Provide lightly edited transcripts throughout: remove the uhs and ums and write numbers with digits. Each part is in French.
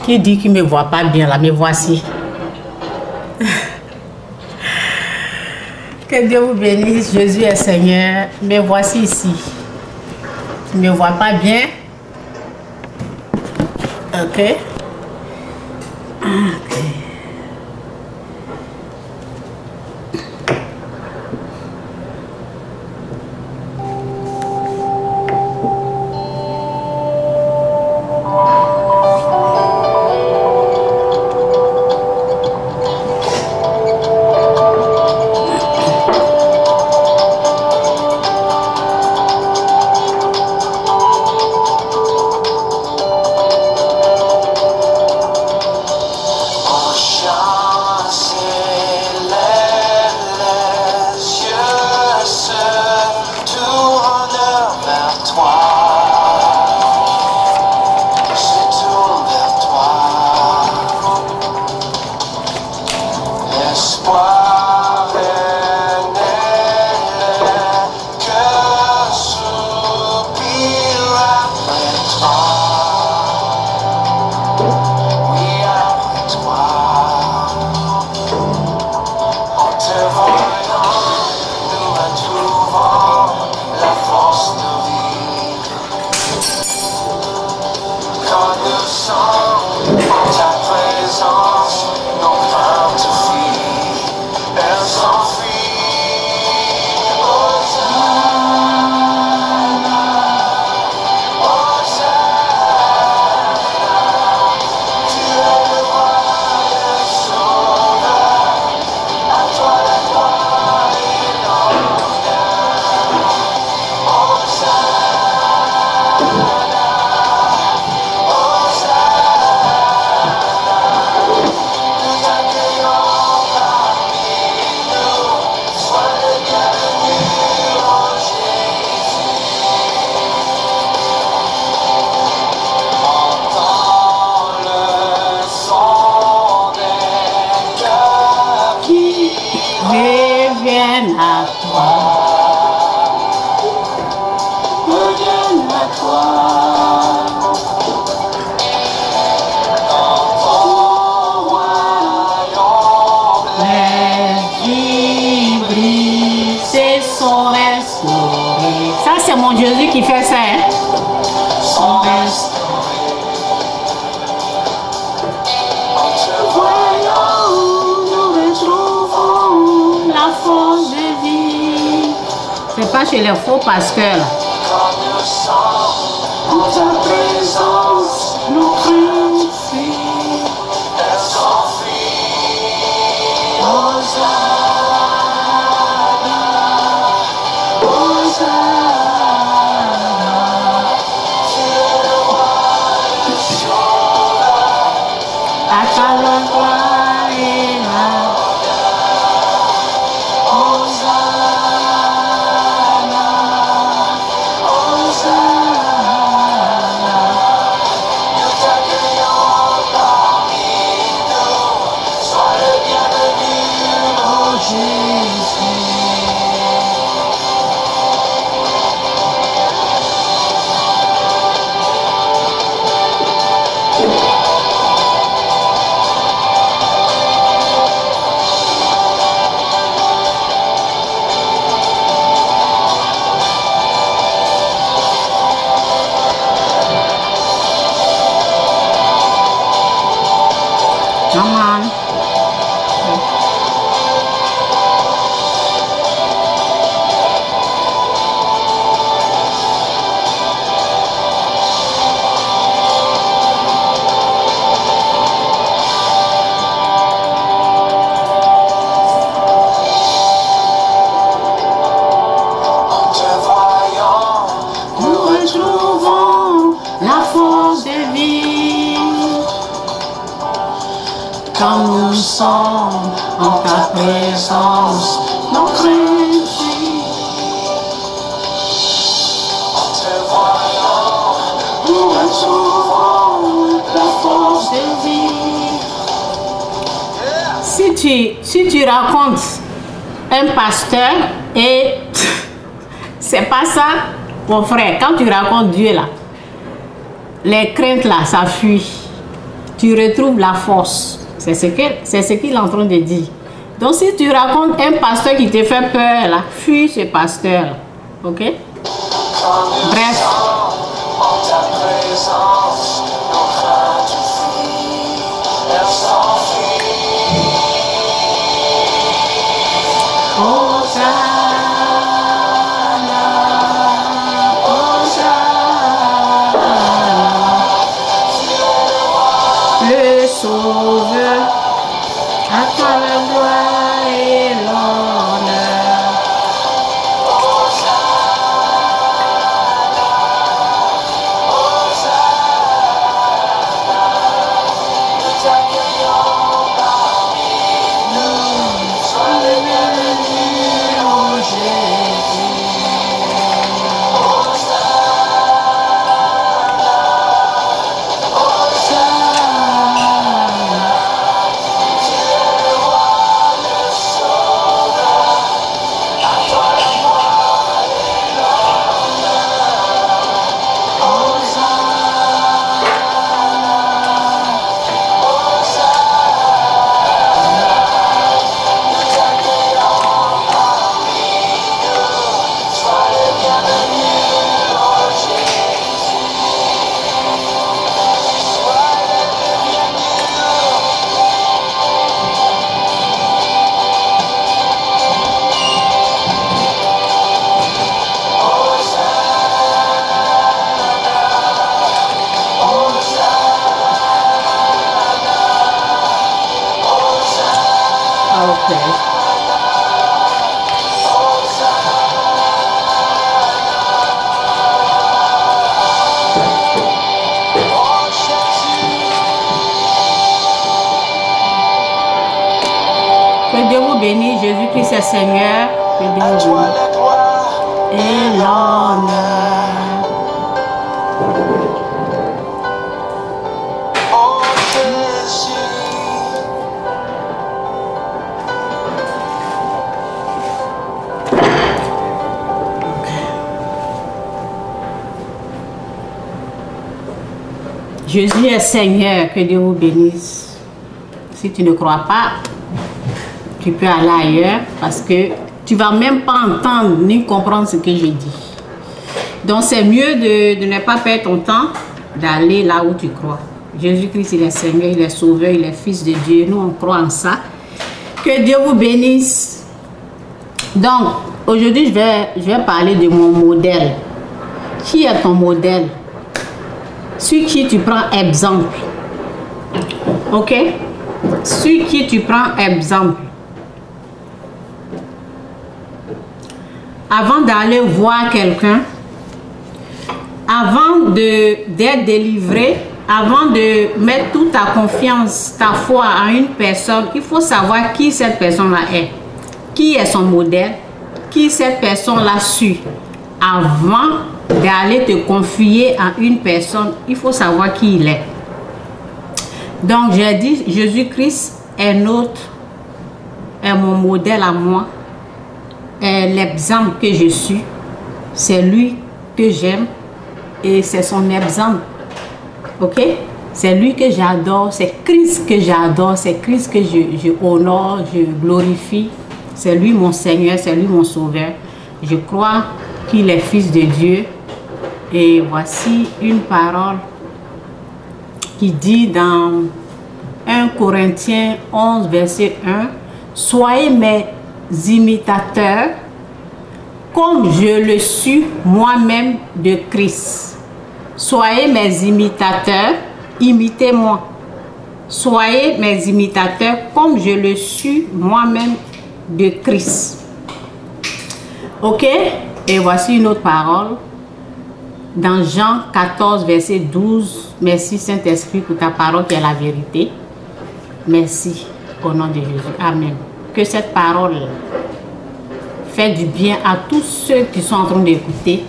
Qui dit qu'il ne me voit pas bien là, me voici. Que Dieu vous bénisse, Jésus est Seigneur. Me voici ici. Tu ne me vois pas bien? Ok. Ok. C'est mon Jésus qui fait ça. Hein? La force de vie. C'est pas chez les faux pasteurs là. En ta présence, nos craintes fuient. Elles s'enfuient. Quand nous sommes en ta présence, nos craintes fuient. En te voyant, nous retrouvons la force de vie. Si tu racontes un pasteur et c'est pas ça, mon frère, quand tu racontes Dieu là, les craintes là, ça fuit. tu retrouves la force. C'est ce qu'il est en train de dire. Donc si tu racontes un pasteur qui te fait peur, là, fuis ce pasteur. Là. Ok? Bref. Le Sauveur, à toi la gloire et l'honneur. Que Dieu vous bénisse, Jésus-Christ est Seigneur. Que Dieu vous bénisse. Et l'honneur. Jésus est Seigneur, que Dieu vous bénisse. Si tu ne crois pas, tu peux aller ailleurs parce que tu ne vas même pas entendre ni comprendre ce que je dis. Donc c'est mieux de ne pas perdre ton temps, d'aller là où tu crois. Jésus-Christ, il est Seigneur, il est Sauveur, il est Fils de Dieu. Nous, on croit en ça. Que Dieu vous bénisse. Donc, aujourd'hui, je vais parler de mon modèle. Qui est ton modèle? Sur qui tu prends exemple. Ok? Sur qui tu prends exemple. Avant d'aller voir quelqu'un, avant d'être délivré, avant de mettre toute ta confiance, ta foi à une personne, il faut savoir qui cette personne-là est. Qui est son modèle? Qui cette personne-là suit? Avant d'aller te confier à une personne, il faut savoir qui il est. Donc, j'ai dit, Jésus-Christ est mon modèle à moi, est l'exemple que je suis, c'est lui que j'aime et c'est son exemple. Ok? C'est lui que j'adore, c'est Christ que j'adore, c'est Christ que je honore, je glorifie. C'est lui mon Seigneur, c'est lui mon Sauveur. Je crois qu'il est Fils de Dieu. Et voici une parole qui dit dans 1 Corinthiens 11, verset 1, « Soyez mes imitateurs, comme je le suis moi-même de Christ. » Soyez mes imitateurs, imitez-moi. Soyez mes imitateurs, comme je le suis moi-même de Christ. Ok? Et voici une autre parole. Dans Jean 14, verset 12, merci Saint-Esprit pour ta parole qui est la vérité. Merci au nom de Jésus. Amen. Que cette parole fait du bien à tous ceux qui sont en train d'écouter.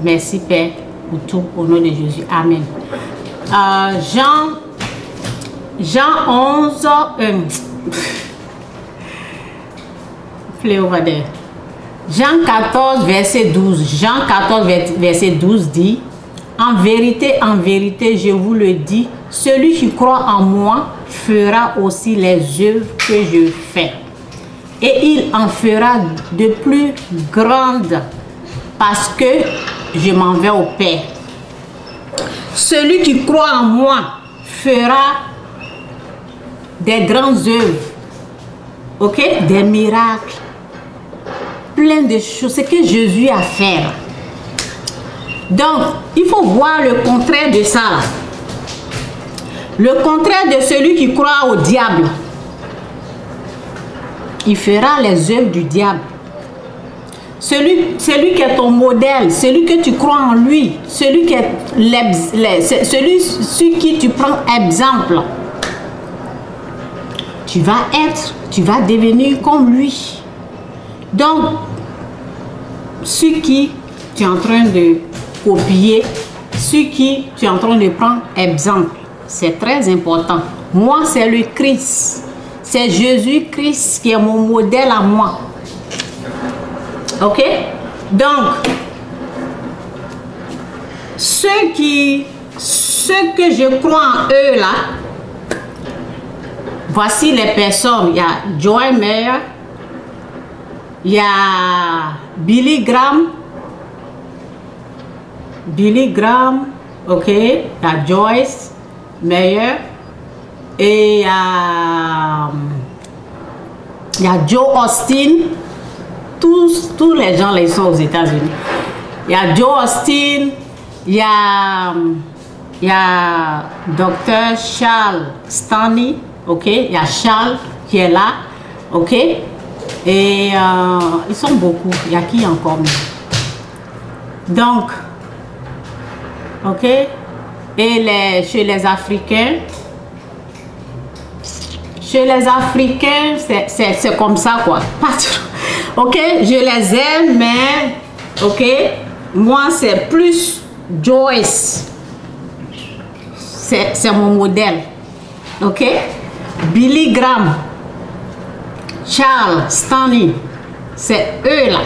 Merci Père pour tout au nom de Jésus. Amen. Jean 11, Jean 14, verset 12. Jean 14, verset 12 dit: en vérité, je vous le dis, celui qui croit en moi fera aussi les œuvres que je fais. Et il en fera de plus grandes parce que je m'en vais au Père. Celui qui croit en moi fera des grandes œuvres, ok, des miracles, plein de choses, ce que Jésus a fait. Donc, il faut voir le contraire de ça. Le contraire de celui qui croit au diable. Il fera les œuvres du diable. Celui qui est ton modèle, celui que tu crois en lui, celui qui qui tu prends exemple, tu vas devenir comme lui. Donc, ce qui tu es en train de copier, ce qui tu es en train de prendre exemple, c'est très important. Moi, c'est le Christ. C'est Jésus-Christ qui est mon modèle à moi. Ok? Donc, ceux que je crois en eux là, voici les personnes. Il y a Joy Meyer, il y a Billy Graham, ok, il y a Joyce Meyer, et il y a Joe Austin. Tous les gens là, ils sont aux États-Unis. Il y a Joe Austin, il y a Dr. Charles Stanley, ok, il y a Charles qui est là, ok, et ils sont beaucoup. Il y a qui encore? Donc, ok, et chez les Africains, c'est comme ça quoi. Ok, je les aime, mais ok, moi c'est plus Joyce, c'est mon modèle. Ok, Billy Graham, Charles Stanley, c'est eux là,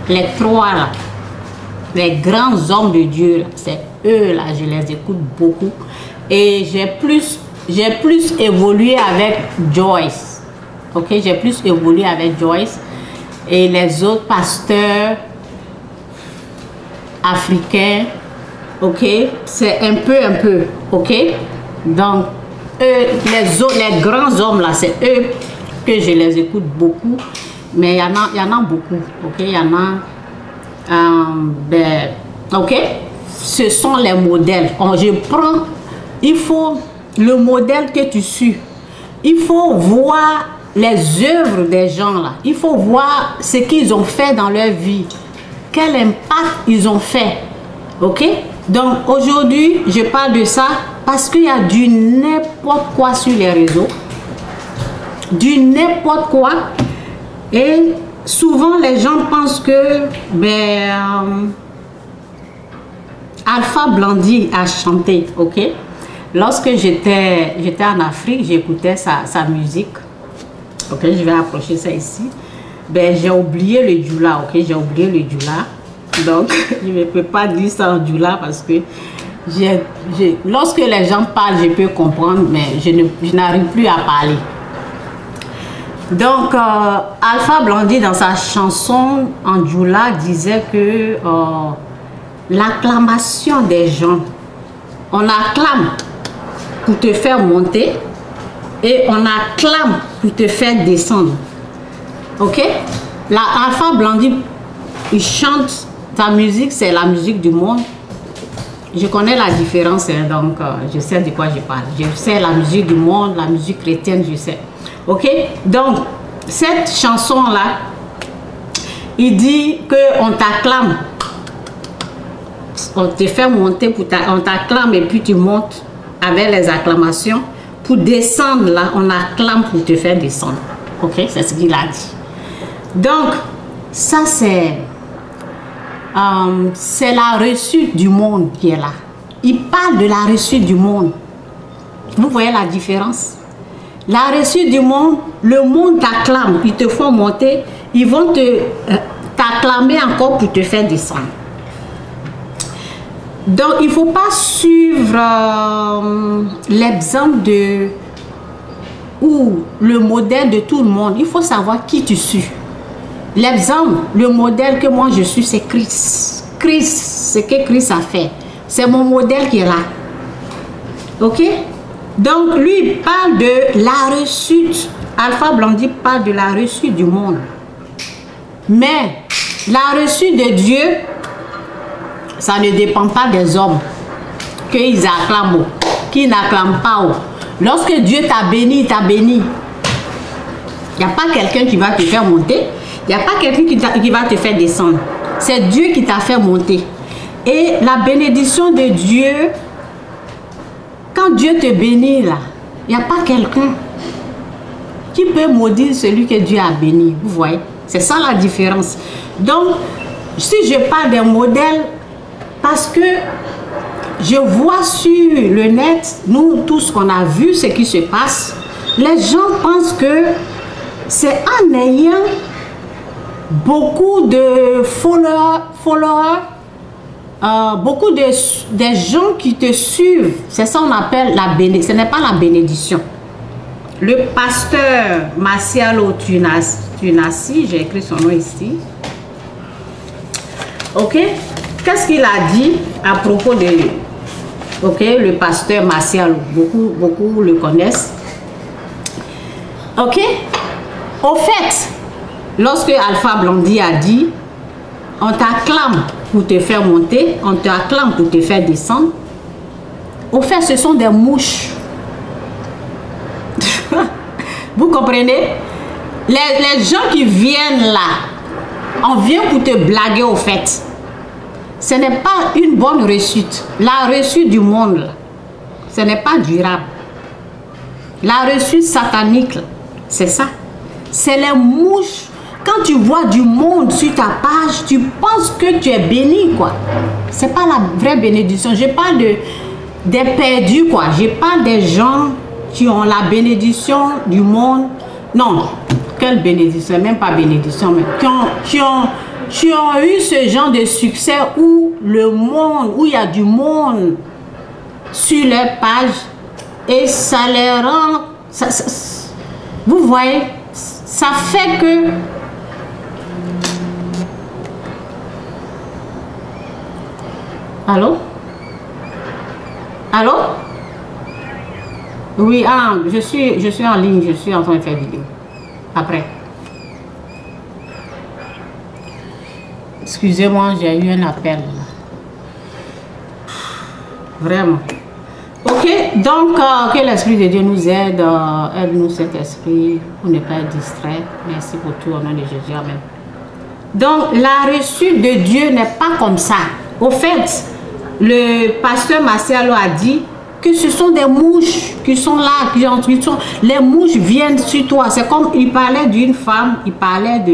les trois là, les grands hommes de Dieu, c'est eux là, je les écoute beaucoup. Et j'ai plus évolué avec Joyce. Ok, j'ai plus évolué avec Joyce. Et les autres pasteurs africains, ok, c'est un peu, ok. Donc, eux, les grands hommes là, c'est eux que je les écoute beaucoup. Mais il y en a beaucoup, ok, il y en a, ok. Ce sont les modèles. Il faut le modèle que tu suis. Il faut voir les œuvres des gens là. Il faut voir ce qu'ils ont fait dans leur vie. Quel impact ils ont fait. Ok? Donc aujourd'hui, je parle de ça parce qu'il y a du n'importe quoi sur les réseaux. Du n'importe quoi. Et souvent les gens pensent que Alpha Blondy a chanté, ok? Lorsque j'étais en Afrique, j'écoutais sa musique. Ok, je vais approcher ça ici. J'ai oublié le djoula, ok? J'ai oublié le djoula. Donc, je ne peux pas dire ça en djoula parce que lorsque les gens parlent, je peux comprendre, mais je n'arrive plus à parler. Donc, Alpha Blondy, dans sa chanson en djoula, disait que l'acclamation des gens, on acclame pour te faire monter et on acclame pour te faire descendre. Ok? La Alpha Blondy, il chante, sa musique, c'est la musique du monde. Je connais la différence, hein, donc je sais de quoi je parle. Je sais la musique du monde, la musique chrétienne, je sais. Ok? Donc, cette chanson-là, il dit qu'on t'acclame. On te fait monter, on t'acclame et puis tu montes avec les acclamations. Pour descendre là, on acclame pour te faire descendre. Ok, c'est ce qu'il a dit. Donc, ça c'est la réussite du monde qui est là. Il parle de la réussite du monde. Vous voyez la différence? La réussite du monde, le monde t'acclame, ils te font monter, ils vont t'acclamer encore pour te faire descendre. Donc, il ne faut pas suivre l'exemple de ou le modèle de tout le monde. Il faut savoir qui tu suis. L'exemple, le modèle que moi je suis, c'est Christ. Christ, ce que Christ a fait. C'est mon modèle qui est là. Ok? Donc, lui, il parle de la réussite. Alpha Blondy parle de la réussite du monde. Mais, la réussite de Dieu, ça ne dépend pas des hommes. Qu'ils acclament, qu'ils n'acclament pas. Lorsque Dieu t'a béni, il t'a béni. Il n'y a pas quelqu'un qui va te faire monter. Il n'y a pas quelqu'un qui va te faire descendre. C'est Dieu qui t'a fait monter. Et la bénédiction de Dieu, quand Dieu te bénit là, il n'y a pas quelqu'un qui peut maudire celui que Dieu a béni. Vous voyez? C'est ça la différence. Donc, si je parle d'un modèle, parce que je vois sur le net, nous tous on a vu ce qui se passe, les gens pensent que c'est en ayant beaucoup de followers, beaucoup de gens qui te suivent, c'est ça on appelle la bénédiction. Ce n'est pas la bénédiction. Le pasteur Marcialo Tunasi, j'ai écrit son nom ici. Ok? Qu'est-ce qu'il a dit à propos de... Ok, le pasteur Marcialo, beaucoup le connaissent. Ok? Au fait, lorsque Alpha Blondy a dit, on t'acclame pour te faire monter, on t'acclame pour te faire descendre. Au fait, ce sont des mouches. Vous comprenez? Les gens qui viennent là, on vient pour te blaguer au fait. Ce n'est pas une bonne réussite. La réussite du monde, ce n'est pas durable. La réussite satanique, c'est ça. C'est les mouches. Quand tu vois du monde sur ta page, tu penses que tu es béni, quoi. C'est pas la vraie bénédiction. Je parle des perdus, quoi. Je parle des gens qui ont la bénédiction du monde. Non, quelle bénédiction, même pas bénédiction, mais qui ont eu ce genre de succès où le monde, où il y a du monde sur leur page et ça les rend... vous voyez, ça fait que... Allô? Allô? Oui, je suis en ligne, je suis en train de faire vidéo. Après. Excusez-moi, j'ai eu un appel. Vraiment. Ok, donc que l'Esprit de Dieu nous aide, aide-nous cet esprit pour ne pas être distrait. Merci pour tout, au nom de Jésus, amen. Donc, la réussite de Dieu n'est pas comme ça. Au fait, le pasteur Marcialo a dit que ce sont des mouches qui sont là, les mouches viennent sur toi. C'est comme il parlait d'une femme, il parlait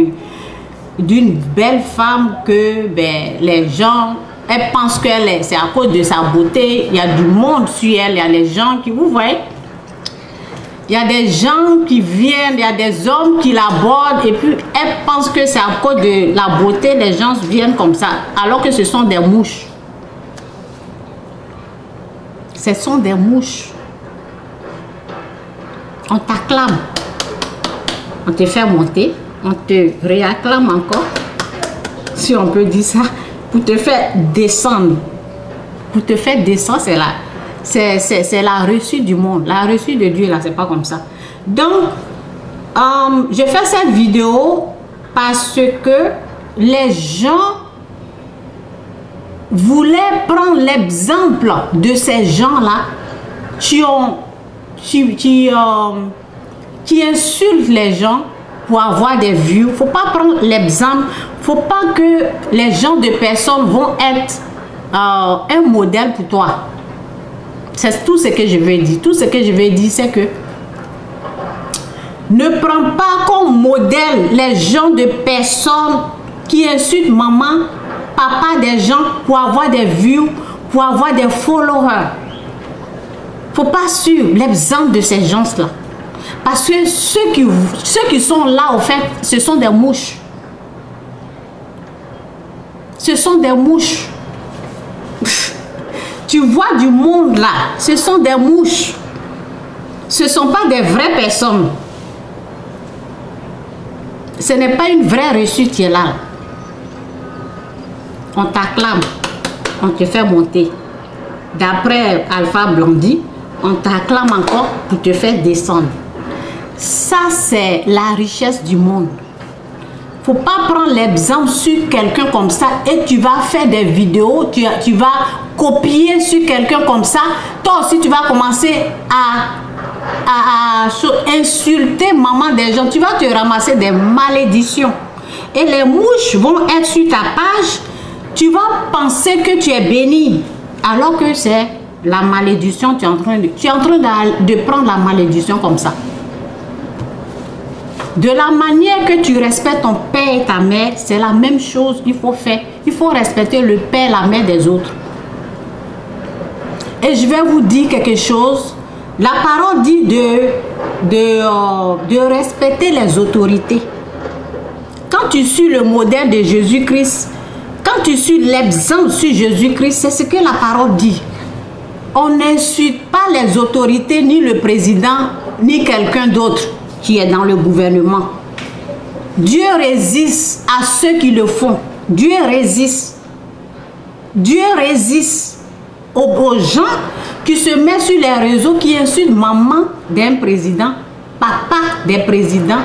d'une belle femme que les gens, elles pensent qu'elle est, c'est à cause de sa beauté, il y a du monde sur elle, il y a les gens qui, vous voyez, il y a des gens qui viennent, il y a des hommes qui l'abordent et puis elles pensent que c'est à cause de la beauté, les gens viennent comme ça, alors que ce sont des mouches. Ce sont des mouches. On t'acclame, on te fait monter, on te réacclame encore, si on peut dire ça, pour te faire descendre. Pour te faire descendre, c'est la réussite du monde. La réussite de Dieu, là, c'est pas comme ça. Donc, je fais cette vidéo parce que les gens voulaient prendre l'exemple de ces gens-là qui insultent les gens pour avoir des vues. Faut pas prendre l'exemple. Faut pas que les gens de personnes vont être un modèle pour toi. C'est tout ce que je veux dire. Tout ce que je veux dire, c'est que ne prends pas comme modèle les gens de personnes qui insultent maman, papa des gens pour avoir des vues, pour avoir des followers. Faut pas suivre l'exemple de ces gens-là. Parce que ceux qui sont là, au fait, ce sont des mouches. Ce sont des mouches. tu vois du monde là, ce sont des mouches. Ce ne sont pas des vraies personnes. Ce n'est pas une vraie reçue qui est là. On t'acclame, on te fait monter. D'après Alpha Blondy, on t'acclame encore pour te faire descendre. Ça, c'est la richesse du monde. Il ne faut pas prendre l'exemple sur quelqu'un comme ça et tu vas faire des vidéos, tu vas copier sur quelqu'un comme ça. Toi aussi, tu vas commencer à insulter maman des gens. Tu vas te ramasser des malédictions. Et les mouches vont être sur ta page. Tu vas penser que tu es béni. Alors que c'est la malédiction. Tu es en train de prendre la malédiction comme ça. De la manière que tu respectes ton père et ta mère, c'est la même chose qu'il faut faire. Il faut respecter le père et la mère des autres. Et je vais vous dire quelque chose. La parole dit de respecter les autorités. Quand tu suis le modèle de Jésus-Christ, quand tu suis l'exemple sur Jésus-Christ, c'est ce que la parole dit. On n'insulte pas les autorités, ni le président, ni quelqu'un d'autre qui est dans le gouvernement. Dieu résiste à ceux qui le font. Dieu résiste. Dieu résiste aux gens qui se mettent sur les réseaux, qui insultent maman d'un président, papa des présidents,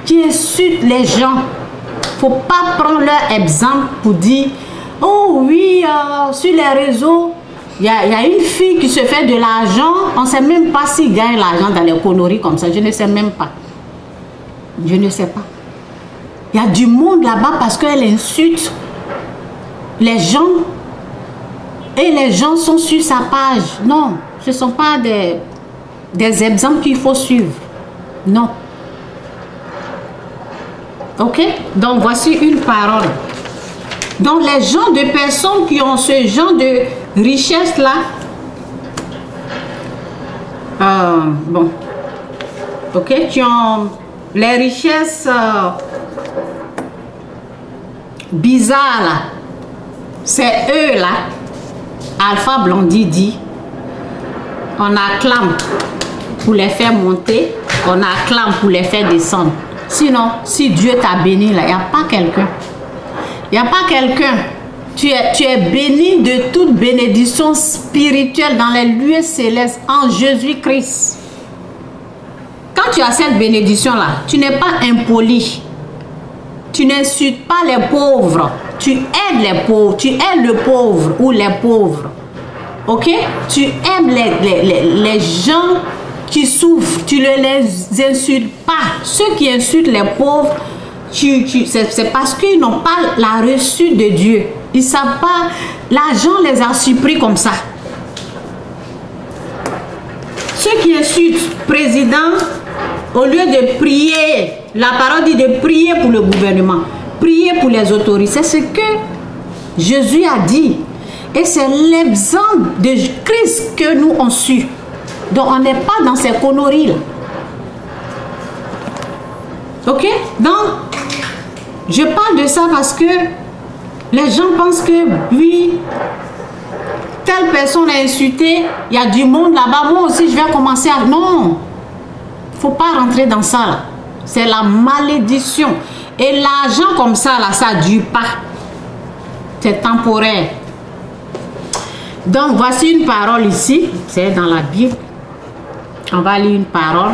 qui insultent les gens. Il ne faut pas prendre leur exemple pour dire « Oh oui, sur les réseaux, il y a une fille qui se fait de l'argent, on ne sait même pas s'il gagne l'argent dans les conneries comme ça. Je ne sais même pas. Je ne sais pas. Il y a du monde là-bas parce qu'elle insulte les gens et les gens sont sur sa page. Non, ce ne sont pas des exemples qu'il faut suivre. Non. Ok? Donc, voici une parole. Donc, les gens de personnes qui ont ce genre de richesse-là, bon, ok, qui ont les richesses bizarres, là, c'est eux, là, Alpha Blondy dit, on acclame pour les faire monter, on acclame pour les faire descendre. Sinon, si Dieu t'a béni, là, il n'y a pas quelqu'un. Il n'y a pas quelqu'un. Tu es béni de toute bénédiction spirituelle dans les lieux célestes en Jésus-Christ. Quand tu as cette bénédiction-là, tu n'es pas impoli. Tu n'insultes pas les pauvres. Tu aides les pauvres. Tu aides le pauvre ou les pauvres. Ok? Tu aimes les gens qui souffrent. Tu ne les insultes pas. Ceux qui insultent les pauvres, c'est parce qu'ils n'ont pas la reçue de Dieu. Ils ne savent pas. L'argent les a surpris comme ça. Ceux qui insultent le président, au lieu de prier, la parole dit de prier pour le gouvernement, prier pour les autorités. C'est ce que Jésus a dit. Et c'est l'exemple de Christ que nous on suit. Donc on n'est pas dans ces conneries-là. Ok? Donc, je parle de ça parce que les gens pensent que, oui, telle personne a insulté, il y a du monde là-bas, moi aussi je vais commencer à... Non, il ne faut pas rentrer dans ça là. C'est la malédiction. Et l'argent comme ça là, ça ne dure pas. C'est temporaire. Donc, voici une parole ici, c'est dans la Bible. On va lire une parole.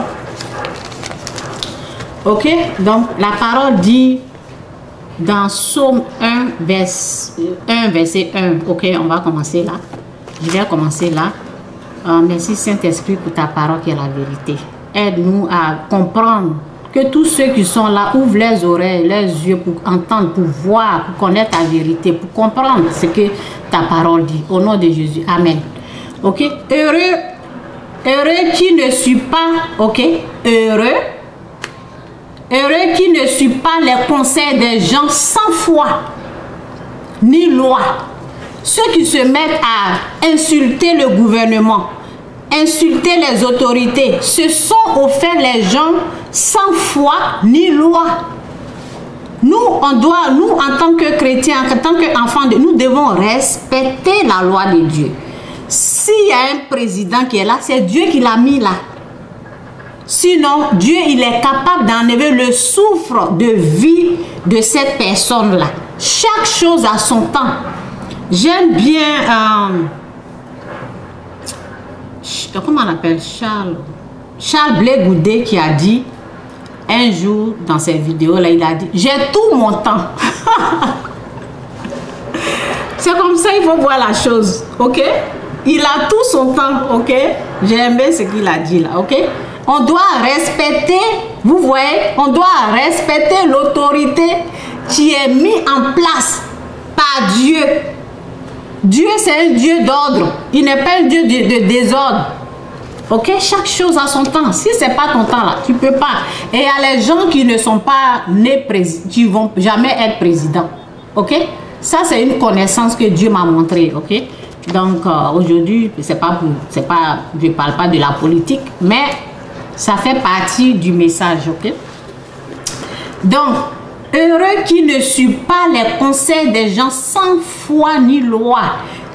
Ok, donc la parole dit dans Psaume 1, verset 1. Ok, on va commencer là. Je vais commencer là. Merci Saint-Esprit pour ta parole qui est la vérité. Aide-nous à comprendre que tous ceux qui sont là ouvrent les oreilles, les yeux pour entendre, pour voir, pour connaître ta vérité, pour comprendre ce que ta parole dit. Au nom de Jésus. Amen. Ok, heureux qui ne suit pas, ok, heureux qui ne suit pas les conseils des gens sans foi ni loi. Ceux qui se mettent à insulter le gouvernement, insulter les autorités, ce sont au fait les gens sans foi ni loi. Nous, nous en tant que chrétiens, en tant qu'enfants de nous devons respecter la loi de Dieu. s'il y a un président qui est là, c'est Dieu qui l'a mis là. Sinon, Dieu, il est capable d'enlever le souffle de vie de cette personne-là. Chaque chose a son temps. J'aime bien... comment on appelle Charles Blé Goudé qui a dit un jour dans ses vidéos, là, il a dit, j'ai tout mon temps. C'est comme ça, il faut voir la chose, ok? Il a tout son temps, ok? J'ai aimé ce qu'il a dit là, ok? On doit respecter, vous voyez, on doit respecter l'autorité qui est mise en place par Dieu. Dieu, c'est un Dieu d'ordre. Il n'est pas un Dieu de désordre. Ok? Chaque chose a son temps. Si ce n'est pas ton temps là, tu ne peux pas. Et il y a les gens qui ne sont pas nés présidents, qui ne vont jamais être présidents. Ok? Ça, c'est une connaissance que Dieu m'a montrée. Ok? Donc, aujourd'hui, je ne parle pas de la politique, mais ça fait partie du message. Ok? Donc, heureux qui ne suit pas les conseils des gens sans foi ni loi,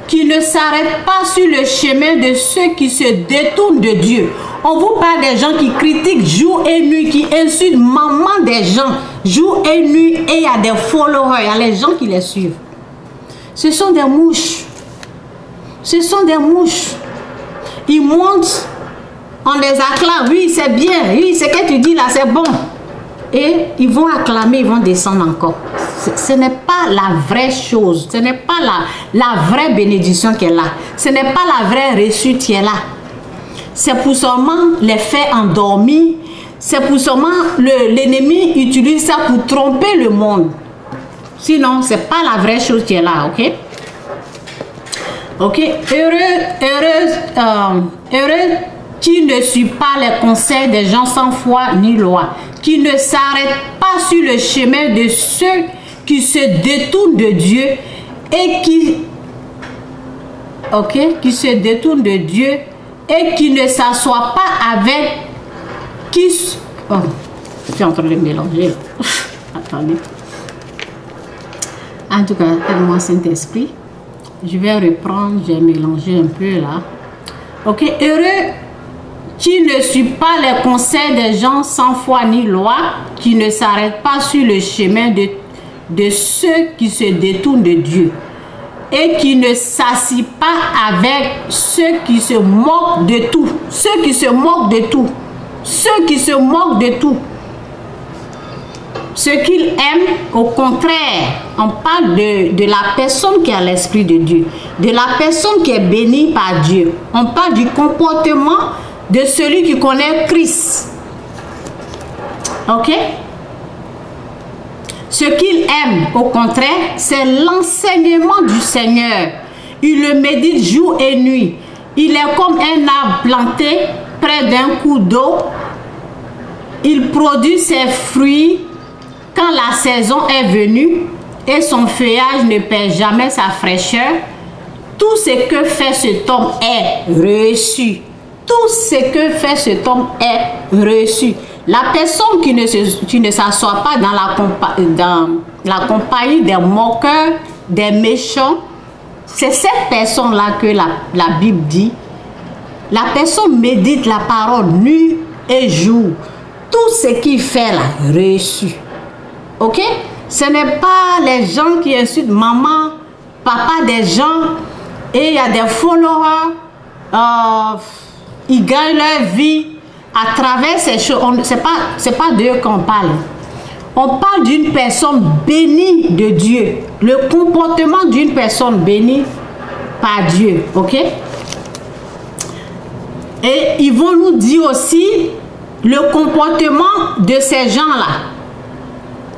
qui ne s'arrêtent pas sur le chemin de ceux qui se détournent de Dieu. On vous parle des gens qui critiquent jour et nuit, qui insultent maman des gens jour et nuit, et il y a des followers, il y a les gens qui les suivent. Ce sont des mouches. Ce sont des mouches. Ils montent, on les acclame, oui c'est bien, oui ce que tu dis là c'est bon. Et ils vont acclamer, ils vont descendre encore. Ce n'est pas la vraie chose. Ce n'est pas la vraie bénédiction qui est là. Ce n'est pas la vraie réussite qui est là. C'est pour seulement les faire endormir. C'est pour seulement l'ennemi utilise ça pour tromper le monde. Sinon, ce n'est pas la vraie chose qui est là, ok? Ok? Heureux qui ne suit pas les conseils des gens sans foi ni loi, qui ne s'arrête pas sur le chemin de ceux qui se détournent de Dieu et qui se détournent de Dieu et qui ne s'assoit pas avec je suis en train de mélanger. Attendez. En tout cas, aide-moi Saint-Esprit. Je vais reprendre, j'ai mélangé un peu là. Ok, heureux qui ne suit pas les conseils des gens sans foi ni loi, qui ne s'arrête pas sur le chemin de ceux qui se détournent de Dieu, et qui ne s'assit pas avec ceux qui se moquent de tout. Ceux qui se moquent de tout. Ceux qui se moquent de tout. Ce qu'ils aiment, au contraire, on parle de la personne qui a l'Esprit de Dieu, de la personne qui est bénie par Dieu. On parle du comportement de celui qui connaît Christ. Ok? Ce qu'il aime, au contraire, c'est l'enseignement du Seigneur. Il le médite jour et nuit. Il est comme un arbre planté près d'un cours d'eau. Il produit ses fruits quand la saison est venue et son feuillage ne perd jamais sa fraîcheur. Tout ce que fait cet homme est reçu. Tout ce que fait cet homme est reçu. La personne qui ne s'assoit pas dans la compagnie des moqueurs, des méchants, c'est cette personne-là que la Bible dit. La personne médite la parole nuit et jour. Tout ce qu'il fait là, reçu. Ok? Ce n'est pas les gens qui insultent maman, papa des gens, et il y a des followers, ils gagnent leur vie à travers ces choses. C'est pas d'eux qu'on parle. On parle d'une personne bénie de Dieu. Le comportement d'une personne bénie par Dieu. Ok? Et ils vont nous dire aussi le comportement de ces gens-là.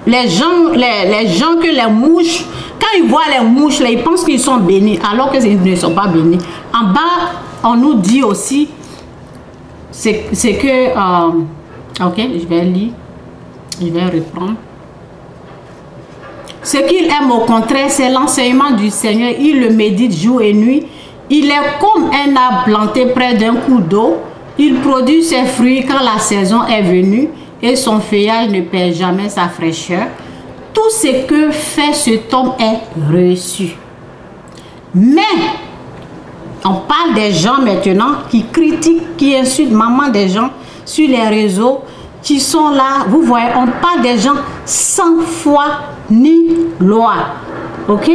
Les gens que les mouches, quand ils voient les mouches, là, ils pensent qu'ils sont bénis, alors qu'ils ne sont pas bénis. En bas, on nous dit aussi, c'est que, ok, je vais lire, je vais reprendre. Ce qu'il aime au contraire, c'est l'enseignement du Seigneur. Il le médite jour et nuit. Il est comme un arbre planté près d'un cours d'eau. Il produit ses fruits quand la saison est venue et son feuillage ne perd jamais sa fraîcheur. Tout ce que fait cet homme est reçu. Mais On parle des gens maintenant qui critiquent, qui insultent maman des gens sur les réseaux, qui sont là. Vous voyez, on parle des gens sans foi ni loi. Ok?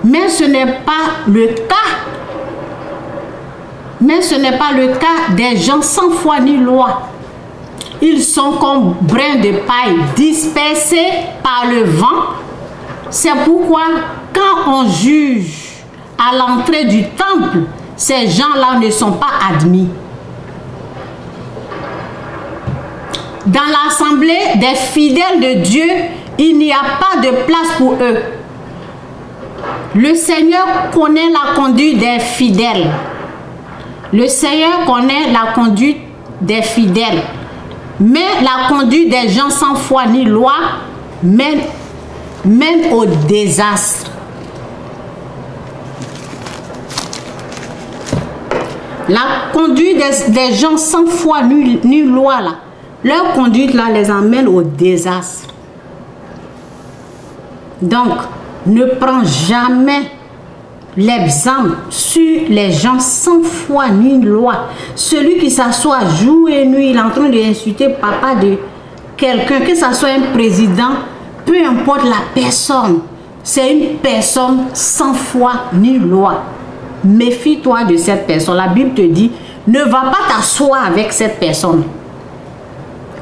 Mais ce n'est pas le cas. Mais ce n'est pas le cas des gens sans foi ni loi. Ils sont comme brins de paille dispersés par le vent. C'est pourquoi quand on juge à l'entrée du temple, ces gens-là ne sont pas admis. Dans l'assemblée des fidèles de Dieu, il n'y a pas de place pour eux. Le Seigneur connaît la conduite des fidèles. Le Seigneur connaît la conduite des fidèles. Mais la conduite des gens sans foi ni loi mène au désastre. La conduite des gens sans foi ni loi, là, leur conduite là les emmène au désastre. Donc, ne prends jamais l'exemple sur les gens sans foi ni loi. Celui qui s'assoit jour et nuit, il est en train d'insulter papa de quelqu'un, que ce soit un président, peu importe la personne, c'est une personne sans foi ni loi. Méfie-toi de cette personne. La Bible te dit, ne va pas t'asseoir avec cette personne.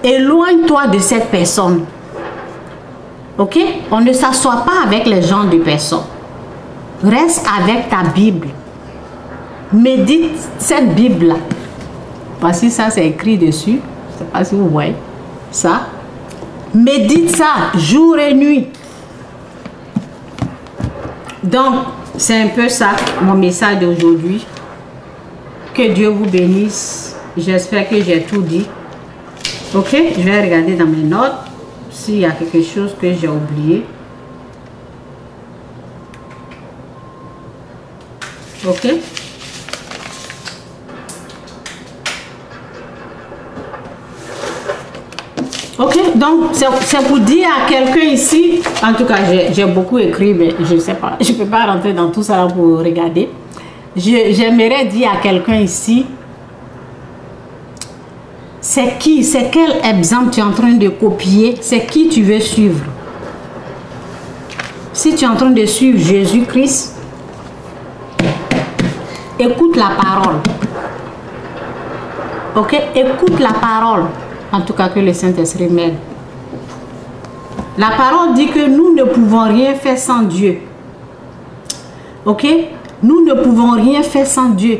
Éloigne-toi de cette personne. Ok? On ne s'assoit pas avec les gens de personnes. Reste avec ta Bible. Médite cette Bible-là. Voici ça, c'est écrit dessus. Je ne sais pas si vous voyez ça. Médite ça jour et nuit. Donc, c'est un peu ça, mon message d'aujourd'hui. Que Dieu vous bénisse. J'espère que j'ai tout dit. Ok? Je vais regarder dans mes notes s'il y a quelque chose que j'ai oublié. Ok? Ok, donc c'est pour dire à quelqu'un ici, en tout cas j'ai beaucoup écrit, mais je ne sais pas, je ne peux pas rentrer dans tout ça pour regarder. J'aimerais dire à quelqu'un ici, c'est qui, c'est quel exemple tu es en train de copier, c'est qui tu veux suivre. Si tu es en train de suivre Jésus-Christ, écoute la parole. Ok, écoute la parole. En tout cas, que le Saint-Esprit m'aide. La parole dit que nous ne pouvons rien faire sans Dieu. Ok? Nous ne pouvons rien faire sans Dieu.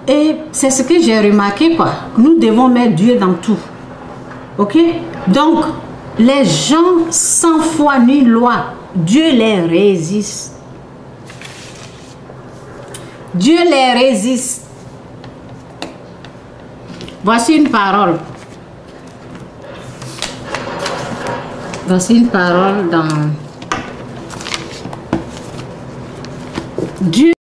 Et c'est ce que j'ai remarqué, quoi. Nous devons mettre Dieu dans tout. Ok? Donc, les gens sans foi ni loi, Dieu les résiste. Dieu les résiste. Voici une parole. Voici une parole dans Dieu.